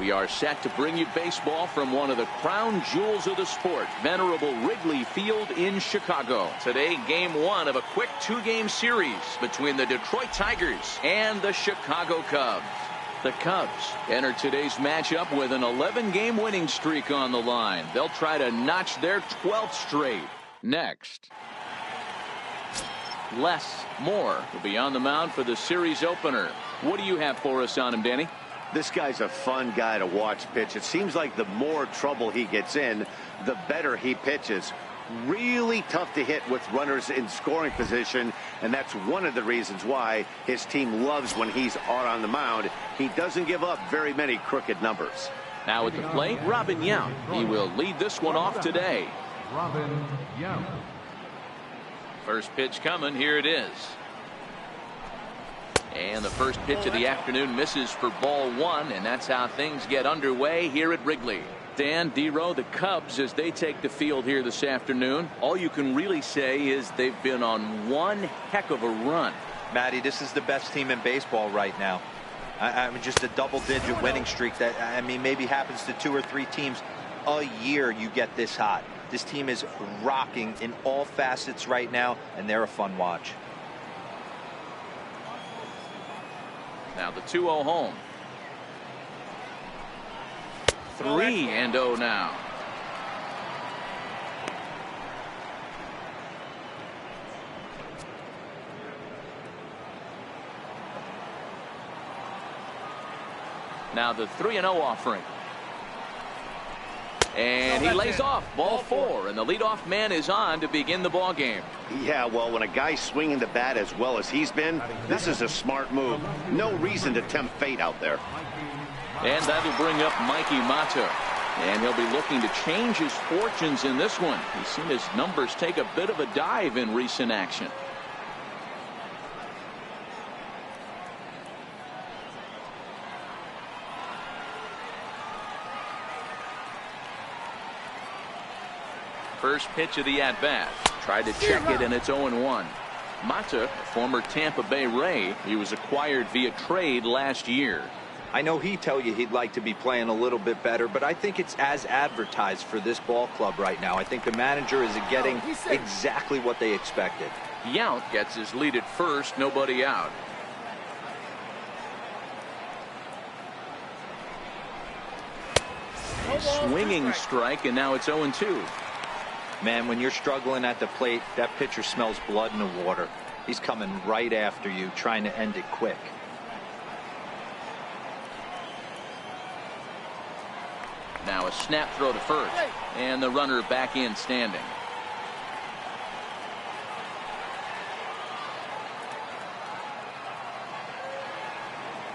We are set to bring you baseball from one of the crown jewels of the sport, venerable Wrigley Field in Chicago. Today, game one of a quick two-game series between the Detroit Tigers and the Chicago Cubs. The Cubs enter today's matchup with an 11-game winning streak on the line. They'll try to notch their 12th straight. Next, Les Moore will be on the mound for the series opener. What do you have for us on him, Danny? This guy's a fun guy to watch pitch. It seems like the more trouble he gets in, the better he pitches. Really tough to hit with runners in scoring position, and that's one of the reasons why his team loves when he's out on the mound. He doesn't give up very many crooked numbers. Now at the plate, Robin Yount. He will lead this one off today. Robin Yount. First pitch coming. Here it is. And the first pitch of the afternoon misses for ball one, and that's how things get underway here at Wrigley. Dan, D-Row, the Cubs, as they take the field here this afternoon, all you can really say is they've been on one heck of a run. Matty, this is the best team in baseball right now. I mean, just a double-digit winning streak that, I mean, maybe happens to 2 or 3 teams a year. You get this hot. This team is rocking in all facets right now, and they're a fun watch. Now the 2-0 home. 3-0 now. Now the 3-0 offering. And he lays off ball 4, and the leadoff man is on to begin the ball game. Yeah, well, when a guy's swinging the bat as well as he's been, this is a smart move. No reason to tempt fate out there. And that'll bring up Mikey Mata. And he'll be looking to change his fortunes in this one. He's seen his numbers take a bit of a dive in recent action. First pitch of the at-bat. Tried to check it, and it's 0-1. Mata, a former Tampa Bay Ray, he was acquired via trade last year. I know he'd tell you he'd like to be playing a little bit better, but I think it's as advertised for this ball club right now. I think the manager is getting exactly what they expected. Yount gets his lead at first, nobody out. A swinging strike, and now it's 0-2. Man, when you're struggling at the plate, that pitcher smells blood in the water. He's coming right after you, trying to end it quick. Now a snap throw to first, and the runner back in standing.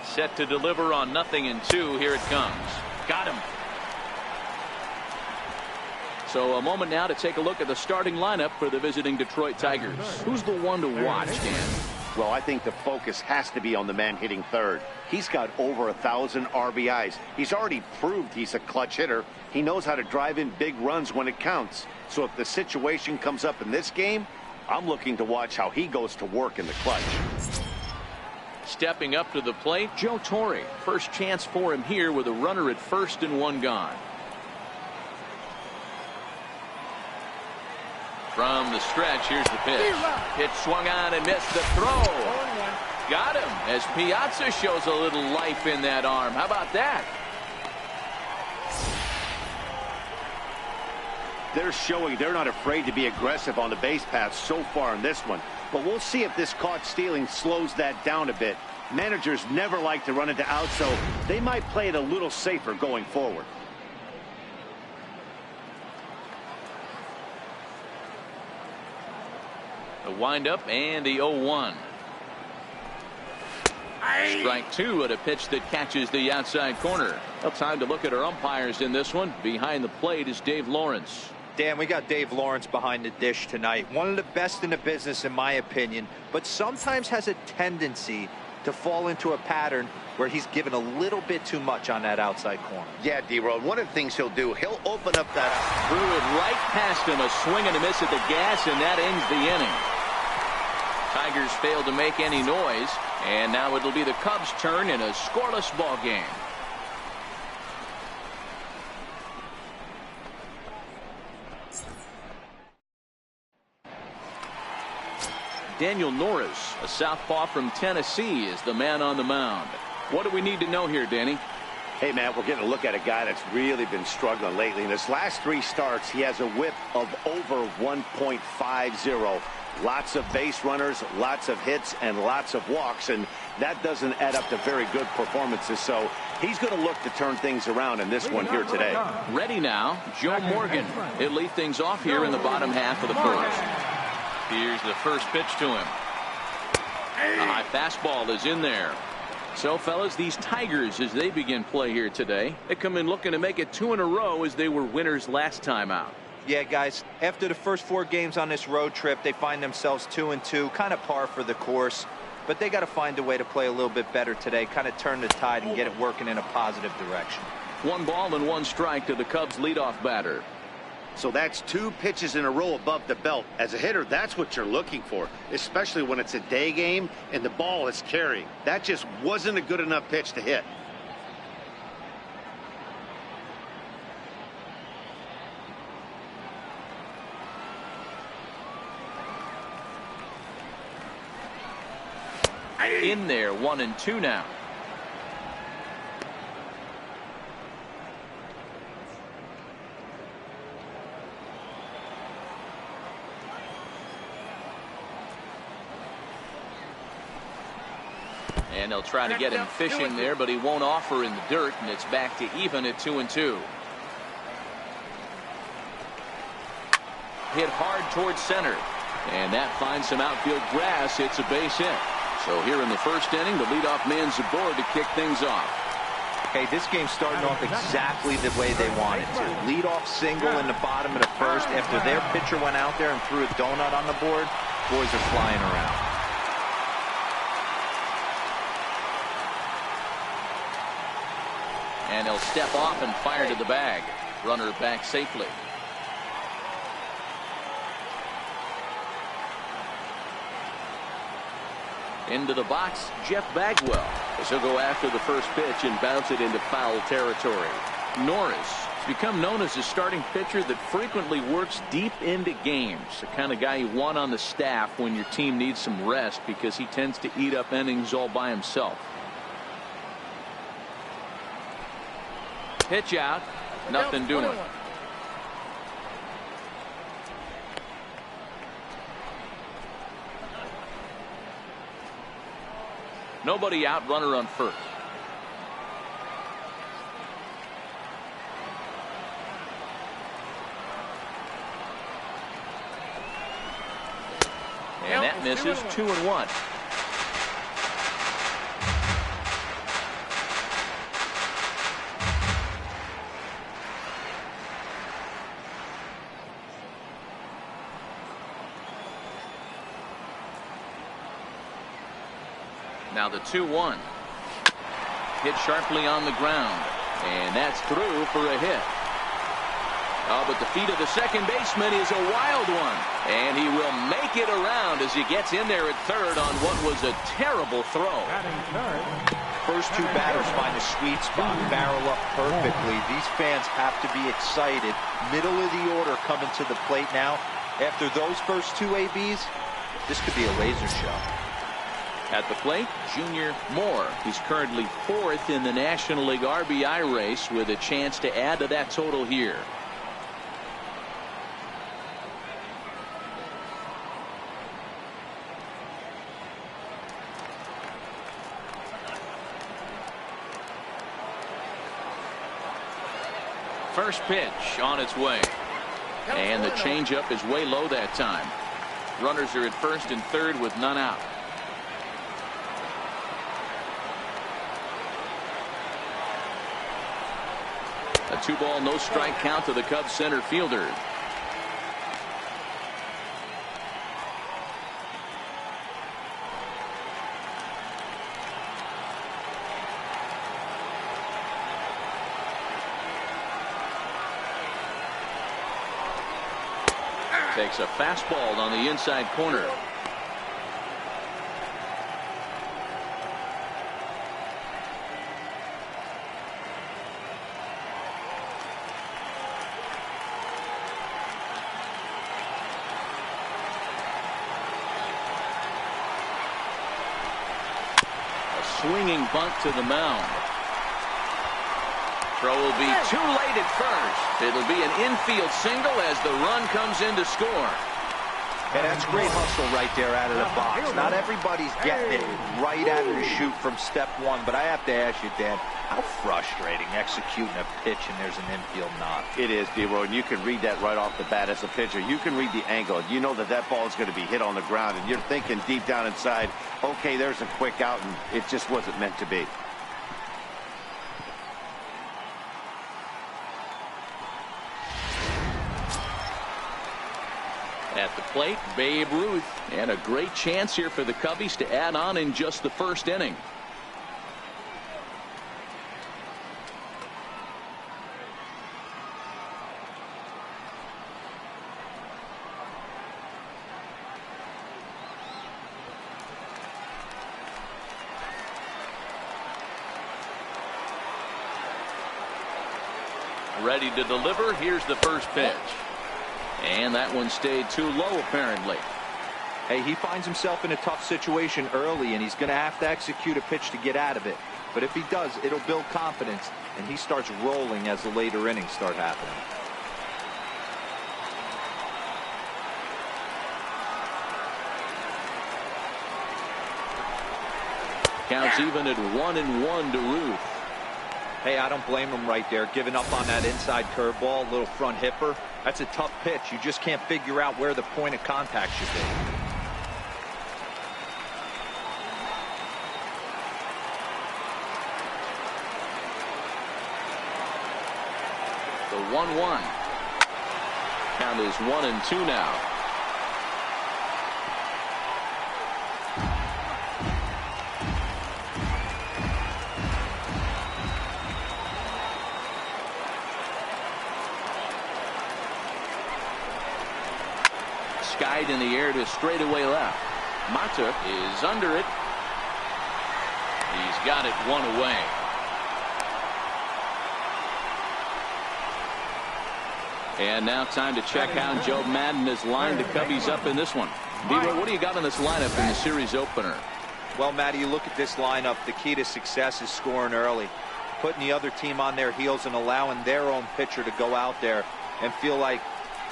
Set to deliver on 0-2. Here it comes. Got him. So a moment now to take a look at the starting lineup for the visiting Detroit Tigers. Who's the one to watch, Dan? Well, I think the focus has to be on the man hitting third. He's got over 1,000 RBIs. He's already proved he's a clutch hitter. He knows how to drive in big runs when it counts. So if the situation comes up in this game, I'm looking to watch how he goes to work in the clutch. Stepping up to the plate, Joe Torre. First chance for him here with a runner at first and one gone. From the stretch, here's the pitch. Pitch swung on and missed the throw. Got him as Piazza shows a little life in that arm. How about that? They're showing they're not afraid to be aggressive on the base paths so far in this one. But we'll see if this caught stealing slows that down a bit. Managers never like to run into outs, so they might play it a little safer going forward. The windup and the 0-1. Strike 2 at a pitch that catches the outside corner. Well, time to look at our umpires in this one. Behind the plate is Dave Lawrence. Dan, we got Dave Lawrence behind the dish tonight. One of the best in the business, in my opinion, but sometimes has a tendency to fall into a pattern where he's given a little bit too much on that outside corner. Yeah, D-Row, one of the things he'll do, he'll open up that. Threw it right past him, a swing and a miss at the gas, and that ends the inning. Tigers failed to make any noise, and now it'll be the Cubs' turn in a scoreless ball game. Daniel Norris, a southpaw from Tennessee, is the man on the mound. What do we need to know here, Danny? Hey, man, we're getting a look at a guy that's really been struggling lately. In his last 3 starts, he has a whip of over 1.50. Lots of base runners, lots of hits, and lots of walks, and that doesn't add up to very good performances. So he's going to look to turn things around in this one here today. Ready now, Joe Morgan. He'll lead things off here in the bottom half of the first. Here's the first pitch to him. A high fastball is in there. So, fellas, these Tigers, as they begin play here today, they come in looking to make it 2 in a row as they were winners last time out. Yeah, guys, after the first 4 games on this road trip, they find themselves 2-2, kind of par for the course. But they got to find a way to play a little bit better today, kind of turn the tide and get it working in a positive direction. 1 ball and 1 strike to the Cubs leadoff batter. So that's 2 pitches in a row above the belt. As a hitter, that's what you're looking for, especially when it's a day game and the ball is carrying. That just wasn't a good enough pitch to hit. In there, 1-2 now. And they'll try to get him fishing there, but he won't offer in the dirt, and it's back to even at 2-2. Hit hard towards center, and that finds some outfield grass. It's a base hit. So here in the first inning, the leadoff man's aboard to kick things off. Hey, this game's starting off exactly the way they wanted to. Leadoff single in the bottom of the first after their pitcher went out there and threw a donut on the board. Boys are flying around. And he'll step off and fire to the bag. Runner back safely. Into the box, Jeff Bagwell, as he'll go after the first pitch and bounce it into foul territory. Norris has become known as a starting pitcher that frequently works deep into games. The kind of guy you want on the staff when your team needs some rest because he tends to eat up innings all by himself. Pitch out, nothing doing. Nobody out, runner on first. And that misses. 2-1. Now the 2-1. Hit sharply on the ground. And that's through for a hit. Oh, but the feet of the second baseman is a wild one. And he will make it around as he gets in there at third on what was a terrible throw. First 2 batters find a sweet spot, barrel up perfectly. These fans have to be excited. Middle of the order coming to the plate now. After those first 2 ABs, this could be a laser show. At the plate, Junior Moore. He's currently 4th in the National League RBI race with a chance to add to that total here. First pitch on its way. And the changeup is way low that time. Runners are at first and third with none out. A 2-ball, no strike count to the Cubs center fielder. Takes a fastball on the inside corner. swinging bunt to the mound. Throw will be too late at first. It'll be an infield single as the run comes in to score. And that's great hustle right there out of the box. Not everybody's getting it right out of the chute from step one, but I have to ask you, Dan, how frustrating executing a pitch and there's an infield knock. It is, D-Roy, and you can read that right off the bat as a pitcher. You can read the angle. You know that that ball is going to be hit on the ground, and you're thinking deep down inside, okay, there's a quick out, and it just wasn't meant to be. At the plate, Babe Ruth, and a great chance here for the Cubbies to add on in just the first inning. Ready to deliver. Here's the first pitch. And that one stayed too low, apparently. Hey, he finds himself in a tough situation early, and he's going to have to execute a pitch to get out of it. But if he does, it'll build confidence, and he starts rolling as the later innings start happening. Counts even at 1-1 to Ruth. Hey, I don't blame him right there, giving up on that inside curveball, little front hipper. That's a tough pitch. You just can't figure out where the point of contact should be. The 1-1. Count is 1-2 now. Skied in the air to straightaway left. Mata is under it. He's got it one away. And now time to check how Joe Madden has lined the Cubbies up in this one. D-Roy, what do you got in this lineup in the series opener? Well, Matty, you look at this lineup, the key to success is scoring early. Putting the other team on their heels and allowing their own pitcher to go out there and feel like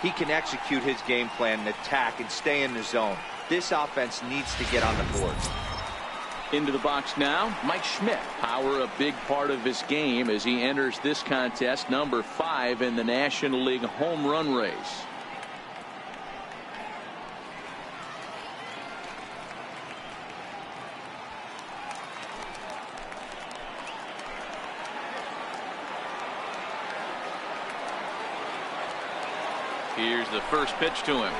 he can execute his game plan and attack and stay in the zone. This offense needs to get on the board. Into the box now, Mike Schmidt. Power a big part of his game as he enters this contest, number 5 in the National League home run race. Here's the first pitch to him.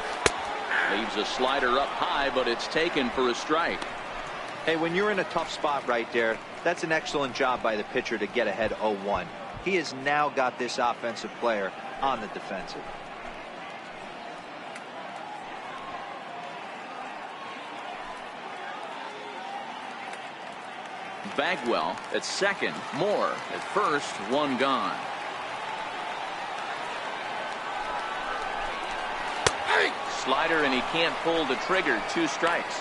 Leaves a slider up high, but it's taken for a strike. Hey, when you're in a tough spot right there, that's an excellent job by the pitcher to get ahead 0-1. He has now got this offensive player on the defensive. Bagwell at second, Moore at first, one gone. Slider, and he can't pull the trigger, 2 strikes.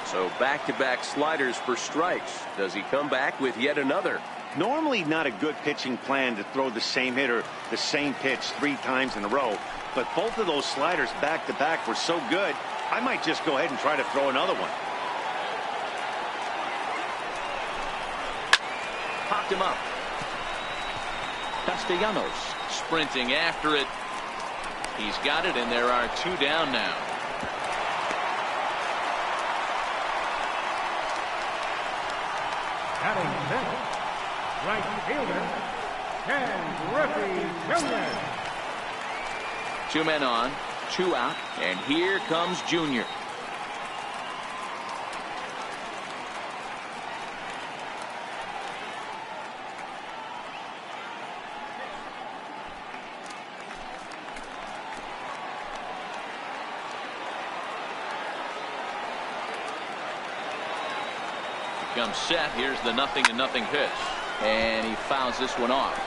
So back-to-back sliders for strikes. Does he come back with yet another? Normally not a good pitching plan to throw the same hitter the same pitch 3 times in a row, but both of those sliders back-to-back were so good, I might just go ahead and try to throw another one. Popped him up. Castellanos sprinting after it. He's got it, and there are 2 down now. Batting center, right fielder, Ken Griffey Jr. 2 men on, 2 out, and here comes Junior. Comes set. Here's the 0-0 pitch, and he fouls this one off.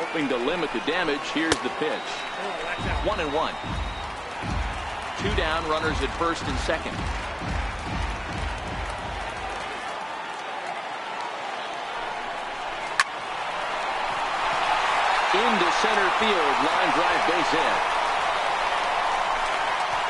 Hoping to limit the damage. Here's the pitch. 1-1. 2 down, runners at first and second. Into center field, line drive, base hit.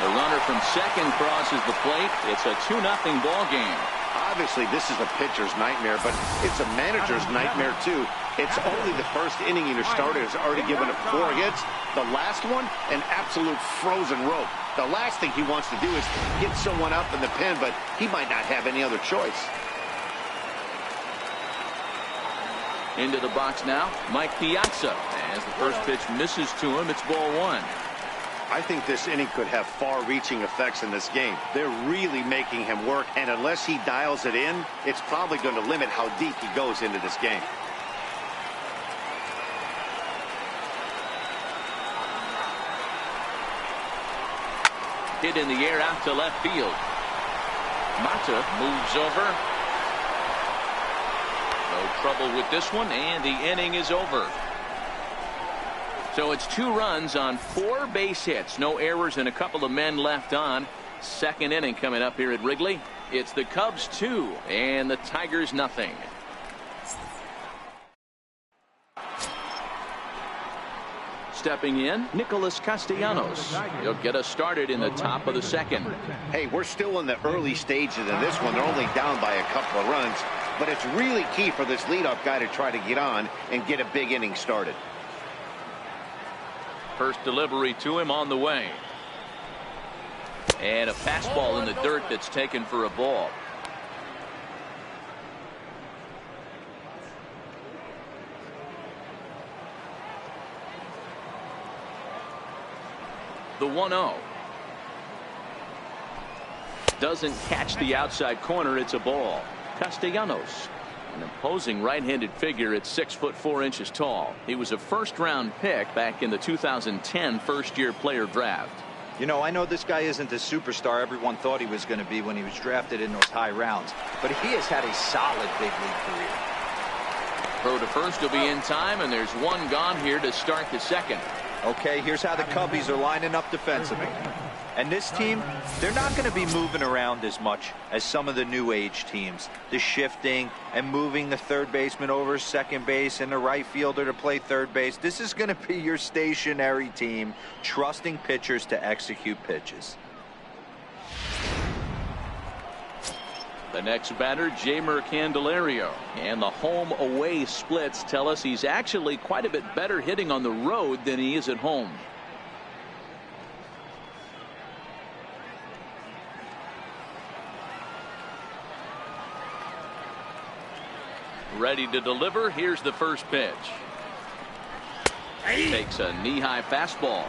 The runner from second crosses the plate. It's a 2-0 ball game. Obviously, this is a pitcher's nightmare, but it's a manager's nightmare, too. It's only the first inning and your starter has already given up 4 hits. The last one, an absolute frozen rope. The last thing he wants to do is get someone up in the pen, but he might not have any other choice. Into the box now, Mike Piazza. As the first pitch misses to him, it's ball 1. I think this inning could have far-reaching effects in this game. They're really making him work, and unless he dials it in, it's probably going to limit how deep he goes into this game. Hit in the air out to left field. Mata moves over. No trouble with this one, and the inning is over. So it's 2 runs on 4 base hits. No errors and a couple of men left on. Second inning coming up here at Wrigley. It's the Cubs 2 and the Tigers nothing. Stepping in, Nicholas Castellanos. He'll get us started in the top of the second. Hey, we're still in the early stages of this one. They're only down by a couple of runs, but it's really key for this leadoff guy to try to get on and get a big inning started. First delivery to him on the way. And a fastball in the dirt that's taken for a ball. The 1-0. Doesn't catch the outside corner. It's a ball. Castellanos, an imposing right-handed figure at 6'4" tall. He was a first-round pick back in the 2010 first-year player draft. You know, I know this guy isn't the superstar everyone thought he was going to be when he was drafted in those high rounds, but he has had a solid big league career. Throw to first will be in time, and there's 1 gone here to start the second. Okay, here's how the Cubbies are lining up defensively. And this team, they're not going to be moving around as much as some of the new age teams. The shifting and moving the third baseman over second base and the right fielder to play third base. This is going to be your stationary team, trusting pitchers to execute pitches. The next batter, Jeimer Candelario. And the home-away splits tell us he's actually quite a bit better hitting on the road than he is at home. Ready to deliver. Here's the first pitch. Takes a knee-high fastball.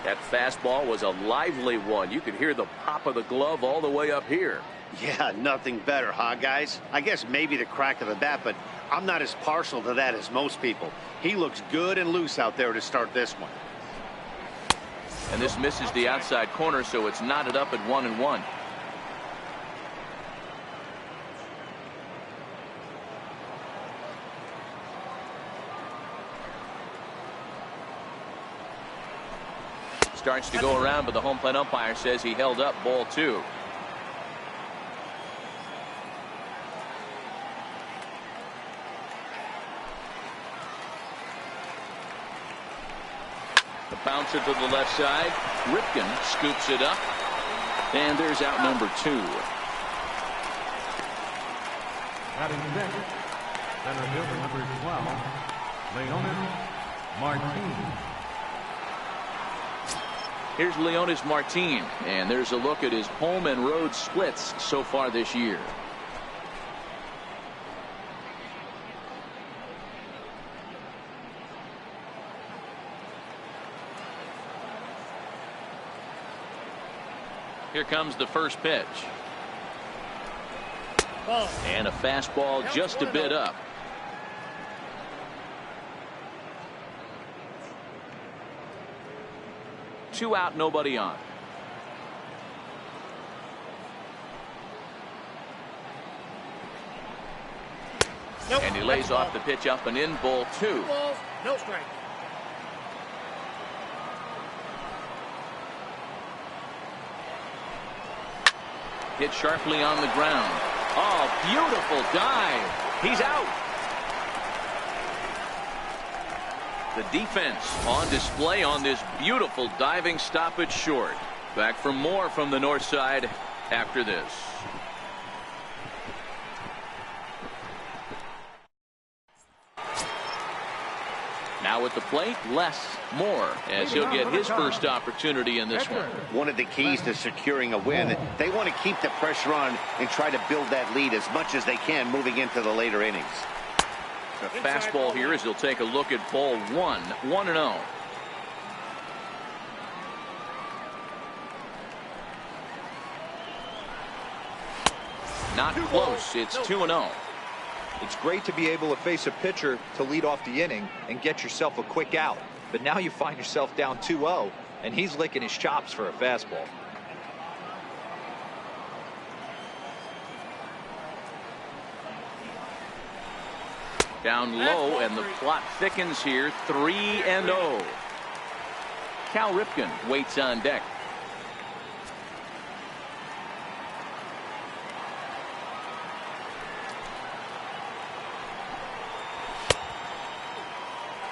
That fastball was a lively one. You could hear the pop of the glove all the way up here. Yeah, nothing better, huh, guys? I guess maybe the crack of the bat, but I'm not as partial to that as most people. He looks good and loose out there to start this one. And this misses the outside corner, so it's knotted up at 1-1. Starts to go around, but the home plate umpire says he held up, ball 2. The bouncer to the left side. Ripken scoops it up. And there's out number 2. Batting next, center fielder number 12, Leonis Martin. Here's Leonis Martin, and there's a look at his home and road splits so far this year. Here comes the first pitch. And a fastball just a bit up. Two out, nobody on. And he lays off the pitch up and in, ball 2. 2 balls, no strikes. Hit sharply on the ground. Oh, beautiful dive. He's out. The defense on display on this beautiful diving stoppage short. Back for more from the north side after this. Now at the plate, less, more, as he'll get his first opportunity in this one. One of the keys to securing a win, they want to keep the pressure on and try to build that lead as much as they can moving into the later innings. A fastball here as he'll take a look at ball 1, 1-0. Not close. It's 2-0. It's great to be able to face a pitcher to lead off the inning and get yourself a quick out. But now you find yourself down 2-0, and he's licking his chops for a fastball. Down low, and the plot thickens here. 3-0. Cal Ripken waits on deck.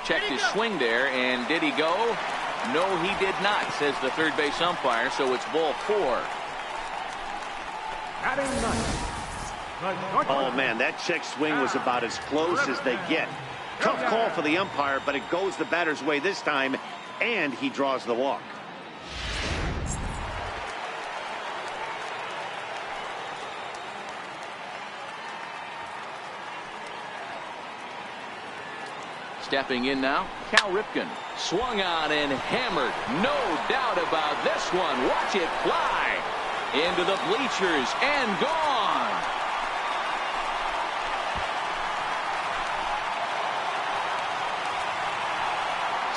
Checked his swing there, and did he go? No, he did not, says the third base umpire, so it's ball 4. Oh, man, that check swing was about as close as they get. Tough call for the umpire, but it goes the batter's way this time, and he draws the walk. Stepping in now, Cal Ripken. Swung on and hammered. No doubt about this one. Watch it fly into the bleachers and gone.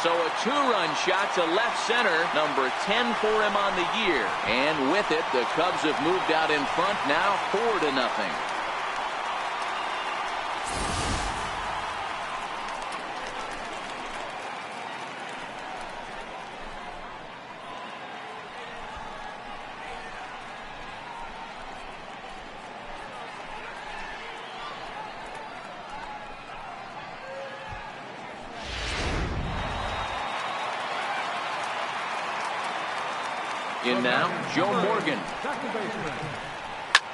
So a 2-run shot to left center. Number 10 for him on the year. And with it, the Cubs have moved out in front now 4-0. In now, Joe Morgan.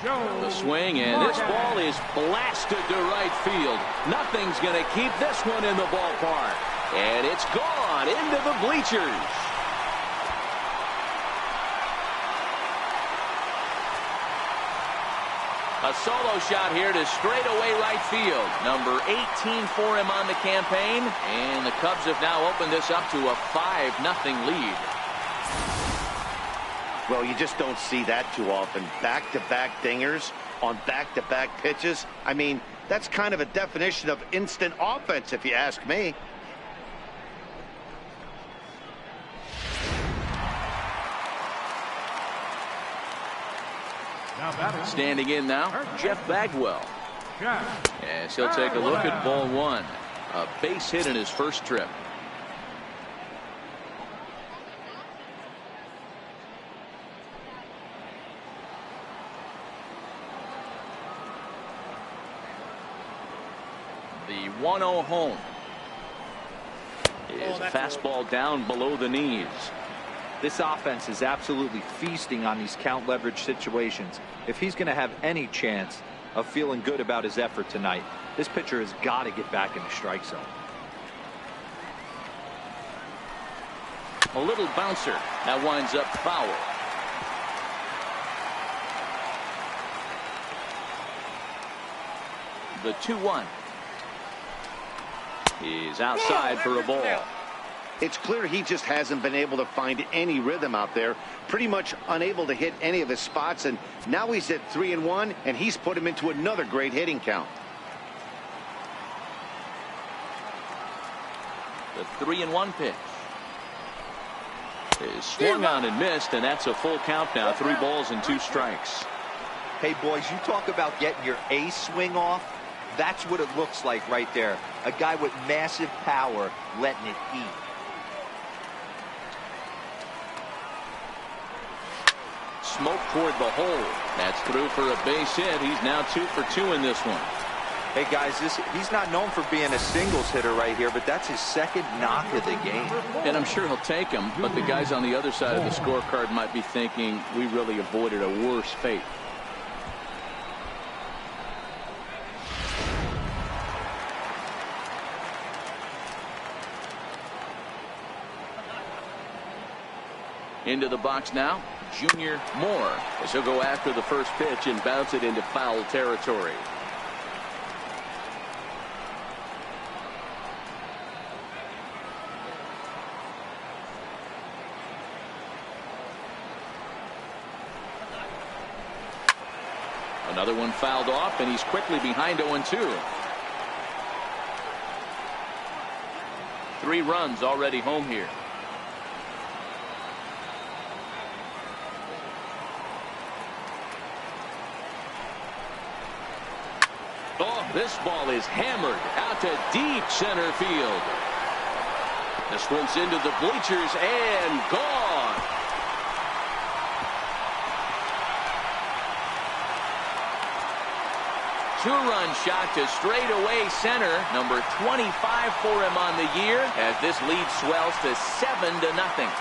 The swing, and this ball is blasted to right field. Nothing's going to keep this one in the ballpark. And it's gone into the bleachers. A solo shot here to straightaway right field. Number 18 for him on the campaign. And the Cubs have now opened this up to a 5-0 lead. Well, you just don't see that too often. Back-to-back dingers on back-to-back pitches. I mean, that's kind of a definition of instant offense, if you ask me. Standing in now, Jeff Bagwell. As he'll take a look at ball 1. A base hit in his first trip. The 1-0 home is a fastball down below the knees. This offense is absolutely feasting on these count leverage situations. If he's going to have any chance of feeling good about his effort tonight, this pitcher has got to get back in the strike zone. A little bouncer that winds up foul. The 2-1. He's outside for a ball. It's clear he just hasn't been able to find any rhythm out there. Pretty much unable to hit any of his spots, and now he's at 3-1, and he's put him into another great hitting count. The 3-1 pitch is swung on and missed, and that's a full count now. 3 balls and 2 strikes. Hey, boys, you talk about getting your A swing off. That's what it looks like right there. A guy with massive power letting it eat. Smoke toward the hole. That's through for a base hit. He's now 2 for 2 in this one. Hey guys, he's not known for being a singles hitter right here, but that's his second knock of the game. And I'm sure he'll take him, but the guys on the other side of the scorecard might be thinking we really avoided a worse fate. Into the box now, Junior Moore, as he'll go after the first pitch and bounce it into foul territory. Another one fouled off, and he's quickly behind 0-2. 3 runs already home here. Oh, this ball is hammered out to deep center field. This one's into the bleachers and gone. Two-run shot to straightaway center. Number 25 for him on the year as this lead swells to 7-0.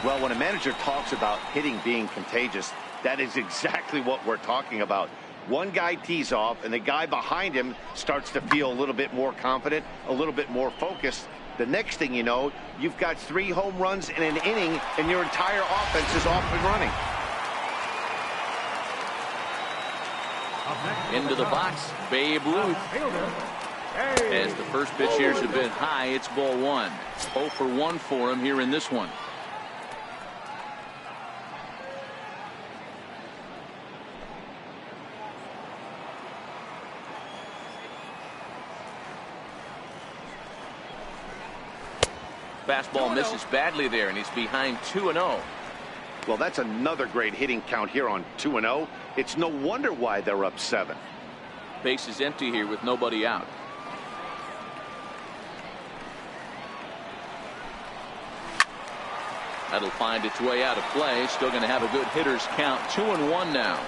Well, when a manager talks about hitting being contagious, that is exactly what we're talking about. One guy tees off, and the guy behind him starts to feel a little bit more confident, a little bit more focused. The next thing you know, you've got 3 home runs in an inning, and your entire offense is off and running. Into the box, Babe Ruth. As the first pitch here's a bit high, it's ball 1. 0 for 1 for him here in this one. Fastball misses badly there, and he's behind 2-0. Well, that's another great hitting count here on 2-0. It's no wonder why they're up 7. Base is empty here with nobody out. That'll find its way out of play. Still going to have a good hitter's count. 2-1 now.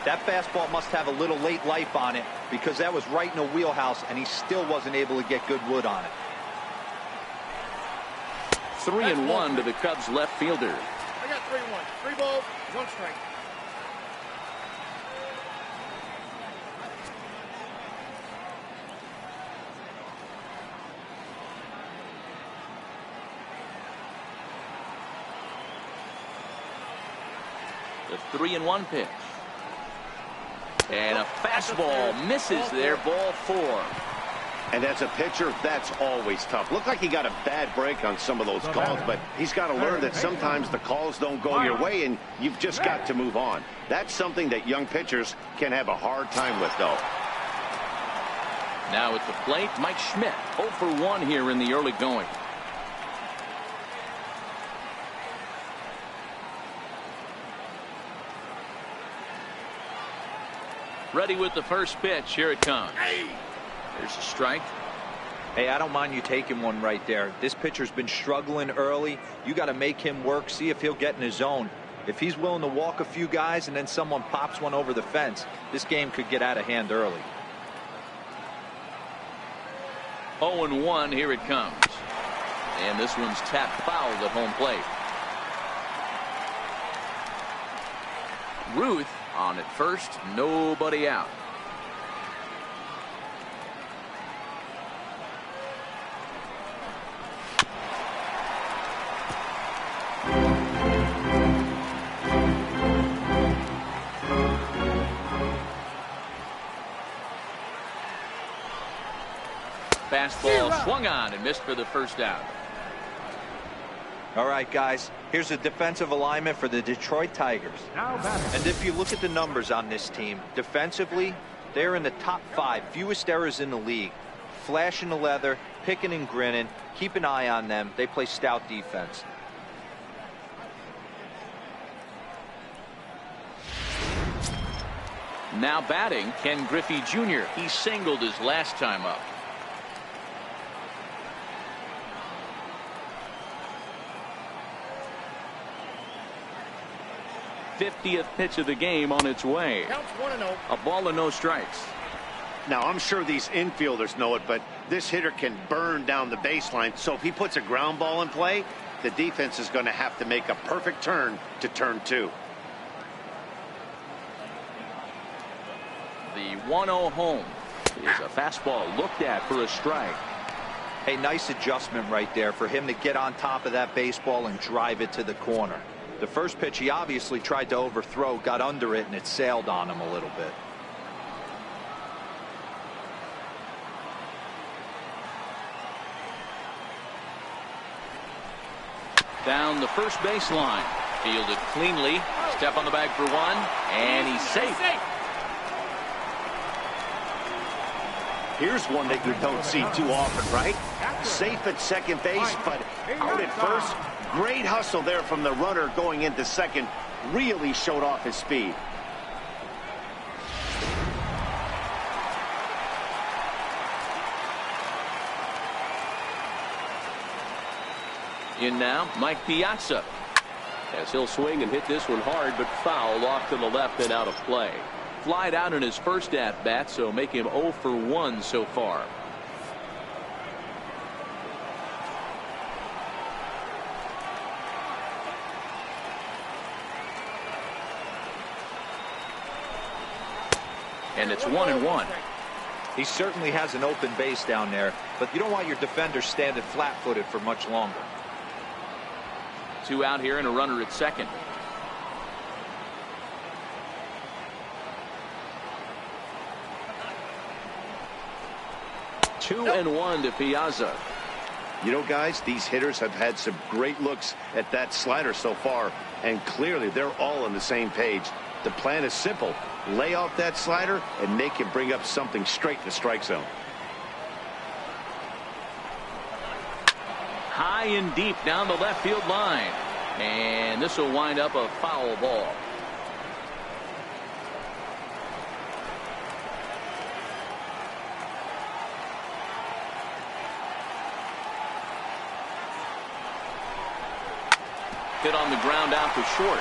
That fastball must have a little late life on it because that was right in the wheelhouse, and he still wasn't able to get good wood on it. 3-1 to the Cubs left fielder. I got 3-1. 3 balls, 1 strike. The 3-1 pitch. And a fastball misses there, ball 4. And as a pitcher, that's always tough. Looked like he got a bad break on some of those calls, but he's got to learn that sometimes the calls don't go your way, and you've just got to move on. That's something that young pitchers can have a hard time with, though. Now at the plate, Mike Schmidt, 0 for 1 here in the early going. Ready with the first pitch. Here it comes. There's a strike. Hey, I don't mind you taking one right there. This pitcher's been struggling early. You got to make him work, see if he'll get in his zone. If he's willing to walk a few guys and then someone pops one over the fence, this game could get out of hand early. 0-1, here it comes. And this one's tapped foul at home plate. Ruth on at first, nobody out. Fastball swung on and missed for the first out. All right, guys, here's a defensive alignment for the Detroit Tigers. And if you look at the numbers on this team, defensively, they're in the top 5 fewest errors in the league. Flash in the leather, picking and grinning. Keep an eye on them. They play stout defense. Now batting, Ken Griffey Jr. He singled his last time up. '50th pitch of the game on its way. Counts 1-0. A ball and no strikes. Now, I'm sure these infielders know it, but this hitter can burn down the baseline. So if he puts a ground ball in play, the defense is going to have to make a perfect turn to turn 2. The 1-0 home is a fastball looked at for a strike. A nice adjustment right there for him to get on top of that baseball and drive it to the corner. The first pitch he obviously tried to overthrow, got under it, and it sailed on him a little bit. Down the first baseline. Fielded cleanly. Step on the bag for one. And he's safe. Here's one that you don't see too often, right? Safe at second base, but out at first. Great hustle there from the runner going into second. Really showed off his speed. In now, Mike Piazza. As he'll swing and hit this one hard, but foul off to the left and out of play. Flied out in his first at-bat, so make him 0 for 1 so far. And it's 1-1. He certainly has an open base down there, but you don't want your defender standing flat-footed for much longer. 2 out here and a runner at second. Two and 1 to Piazza. You know, guys, these hitters have had some great looks at that slider so far, and clearly they're all on the same page. The plan is simple. Lay off that slider and make him bring up something straight in the strike zone. High and deep down the left field line. And this will wind up a foul ball. Hit on the ground out to short.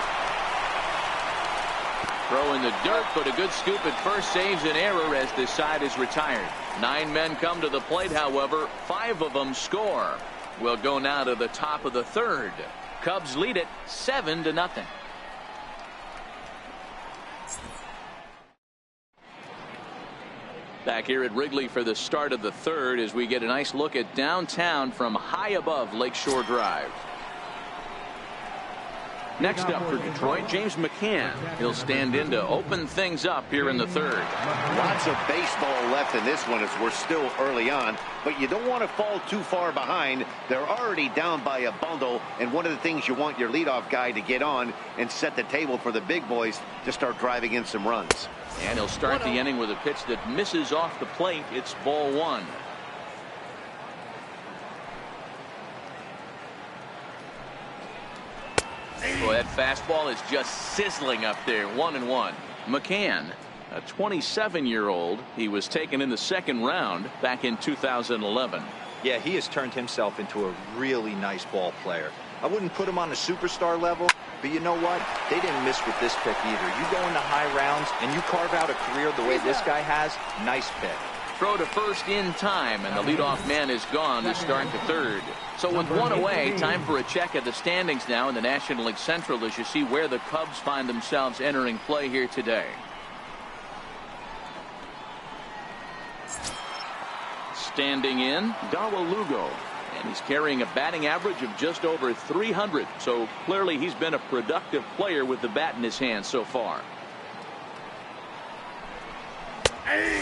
Throw in the dirt, but a good scoop at first saves an error as this side is retired. 9 men come to the plate, however. 5 of them score. We'll go now to the top of the third. Cubs lead it 7-0. Back here at Wrigley for the start of the third as we get a nice look at downtown from high above Lakeshore Drive. Next up for Detroit, James McCann. He'll stand in to open things up here in the third. Lots of baseball left in this one as we're still early on, but you don't want to fall too far behind. They're already down by a bundle, and one of the things you want your leadoff guy to get on and set the table for the big boys to start driving in some runs. And he'll start the inning with a pitch that misses off the plate. It's ball 1. Boy, that fastball is just sizzling up there. 1-1. McCann, a 27-year-old. He was taken in the second round back in 2011. Yeah, he has turned himself into a really nice ball player. I wouldn't put him on the superstar level, but you know what? They didn't miss with this pick either. You go into high rounds and you carve out a career the way this guy has. Nice pick. Throw to first in time, and the leadoff man is gone to start the third. So with 1 away, time for a check at the standings now in the National League Central as you see where the Cubs find themselves entering play here today. Standing in, Dawa Lugo. And he's carrying a batting average of just over 300. So clearly he's been a productive player with the bat in his hand so far.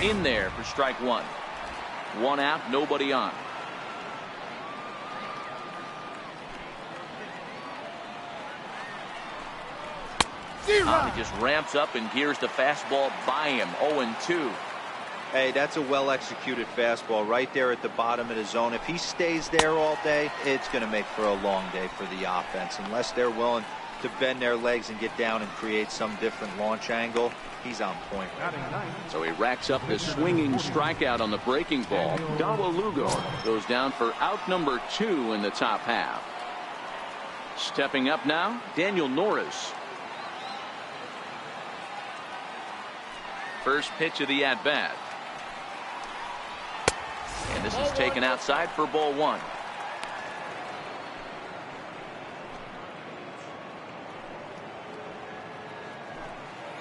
In there for strike 1. 1 out, nobody on. He just ramps up and gears the fastball by him. 0-2. Hey, that's a well-executed fastball right there at the bottom of the zone. If he stays there all day, it's going to make for a long day for the offense. Unless they're willing to bend their legs and get down and create some different launch angle, he's on point right now. So he racks up the swinging strikeout on the breaking ball. Dawa Lugo goes down for out number 2 in the top half. Stepping up now, Daniel Norris. First pitch of the at-bat. And this is taken outside for ball 1.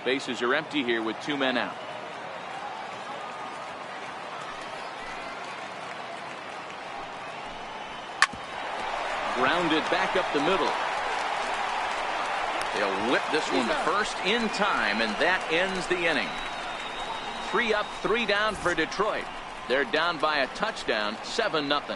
Bases are empty here with 2 men out. Grounded back up the middle. They'll whip this one to first in time, and that ends the inning. 3 up, 3 down for Detroit. They're down by a touchdown, 7-0.